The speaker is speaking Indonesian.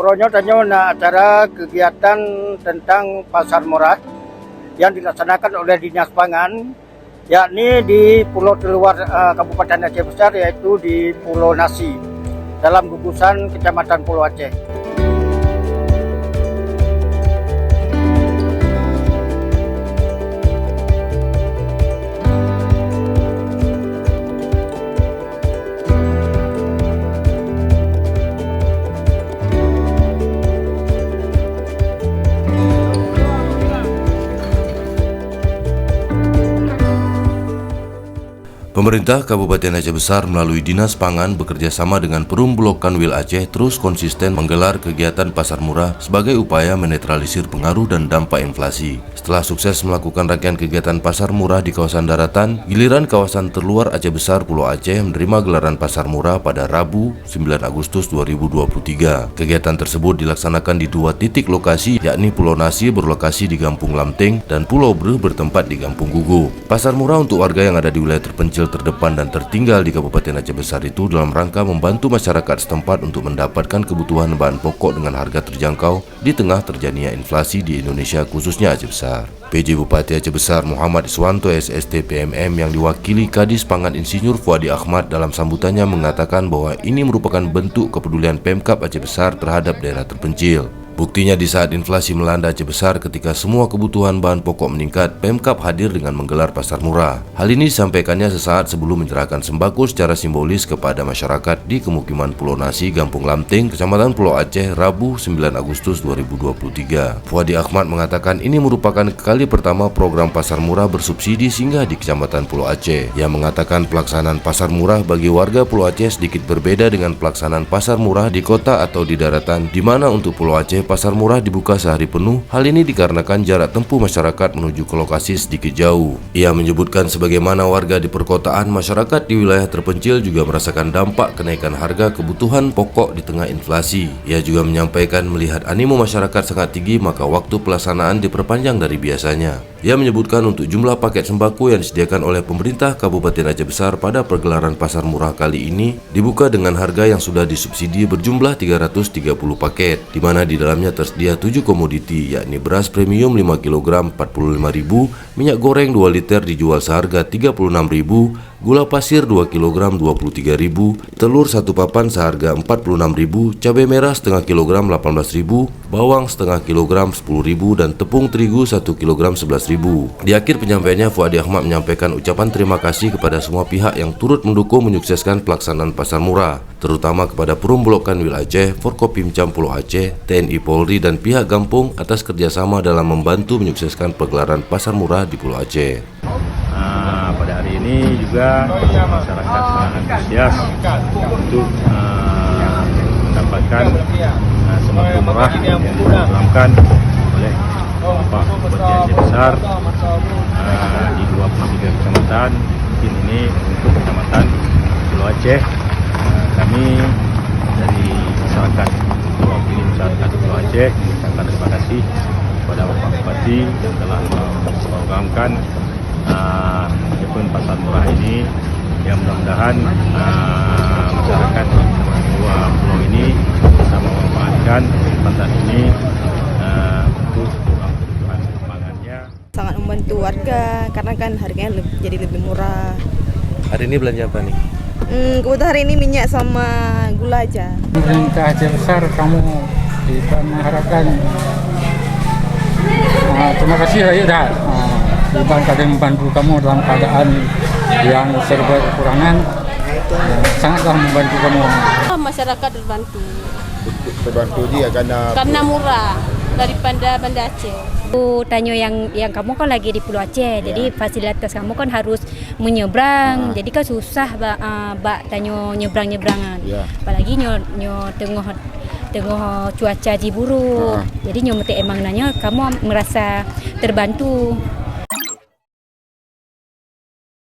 Pokoknya tanya acara kegiatan tentang pasar murah yang dilaksanakan oleh Dinas Pangan, yakni di pulau terluar Kabupaten Aceh Besar, yaitu di Pulau Nasi, dalam gugusan Kecamatan Pulau Aceh. Pemerintah Kabupaten Aceh Besar melalui Dinas Pangan bekerja sama dengan Perum Bulog Kanwil Aceh terus konsisten menggelar kegiatan pasar murah sebagai upaya menetralisir pengaruh dan dampak inflasi. Setelah sukses melakukan rangkaian kegiatan pasar murah di kawasan daratan, giliran kawasan terluar Aceh Besar Pulau Aceh menerima gelaran pasar murah pada Rabu 9 Agustus 2023. Kegiatan tersebut dilaksanakan di dua titik lokasi, yakni Pulau Nasi berlokasi di Gampung Lamteng dan Pulau Breh bertempat di Gampung Gugu. Pasar murah untuk warga yang ada di wilayah terpencil, terdepan dan tertinggal di Kabupaten Aceh Besar itu dalam rangka membantu masyarakat setempat untuk mendapatkan kebutuhan bahan pokok dengan harga terjangkau di tengah terjadinya inflasi di Indonesia, khususnya Aceh Besar. PJ Bupati Aceh Besar Muhammad Iswanto SST PMM yang diwakili Kadis Pangan Insinyur Fuadi Ahmad dalam sambutannya mengatakan bahwa ini merupakan bentuk kepedulian Pemkab Aceh Besar terhadap daerah terpencil. Buktinya di saat inflasi melanda Aceh Besar ketika semua kebutuhan bahan pokok meningkat, Pemkab hadir dengan menggelar pasar murah. Hal ini disampaikannya sesaat sebelum menyerahkan sembako secara simbolis kepada masyarakat di Kemukiman Pulau Nasi, Gampung Lamteng, Kecamatan Pulau Aceh, Rabu 9 Agustus 2023. Fuadi Ahmad mengatakan ini merupakan kali pertama program pasar murah bersubsidi singgah di Kecamatan Pulau Aceh. Ia mengatakan pelaksanaan pasar murah bagi warga Pulau Aceh sedikit berbeda dengan pelaksanaan pasar murah di kota atau di daratan, di mana untuk Pulau Aceh pasar murah dibuka sehari penuh. Hal ini dikarenakan jarak tempuh masyarakat menuju ke lokasi sedikit jauh. Ia menyebutkan sebagaimana warga di perkotaan, masyarakat di wilayah terpencil juga merasakan dampak kenaikan harga kebutuhan pokok di tengah inflasi. Ia juga menyampaikan melihat animo masyarakat sangat tinggi, maka waktu pelaksanaan diperpanjang dari biasanya. Ia menyebutkan untuk jumlah paket sembako yang disediakan oleh pemerintah Kabupaten Aceh Besar pada pergelaran pasar murah kali ini dibuka dengan harga yang sudah disubsidi berjumlah 330 paket, di mana di dalamnya tersedia 7 komoditi, yakni beras premium 5 kg 45.000, minyak goreng 2 liter dijual seharga 36.000, gula pasir 2 kg 23.000, telur 1 papan seharga 46.000, cabai merah setengah kilogram 18.000, bawang setengah kilogram 10.000, dan tepung terigu 1 kg 11.000. Di akhir penyampaiannya, Fuadi Ahmad menyampaikan ucapan terima kasih kepada semua pihak yang turut mendukung menyukseskan pelaksanaan pasar murah, terutama kepada Perum Bulog Kanwil Aceh, Forkopimcam Pulau Aceh, TNI Polri, dan pihak Gampung atas kerjasama dalam membantu menyukseskan pegelaran pasar murah di Pulau Aceh. Pada hari ini juga masyarakat sangat antusias untuk mendapatkan sembako murah yang diprogramkan oleh Bapak Bupati Aceh Besar di 23 kecamatan. Mungkin ini untuk kecamatan Pulau Aceh. Kami dari masyarakat mewakili masyarakat Pulau Aceh mengucapkan terima kasih kepada Bapak Bupati yang telah memprogramkan pasar murah ini, yang mudah-mudahan masyarakat dua pulau ini bisa memanfaatkan kesempatan ini untuk kebutuhan pangannya. Sangat membantu warga karena kan harganya jadi lebih murah. Hari ini belanja apa nih? Kebetulan hari ini minyak sama gula aja. Pemerintah Aceh Besar, kamu diharapkan terima kasih ya. Kalian membantu kamu dalam keadaan yang serba kekurangan, sangatlah membantu kamu. Masyarakat terbantu dia karena murah daripada Banda Aceh. Tanya yang kamu kan lagi di Pulau Aceh, jadi fasilitas kamu kan harus menyeberang, jadi kan susah tanya nyebrang-nyebrangan, apalagi tengah cuaca buruk, jadi emang nanya kamu merasa terbantu.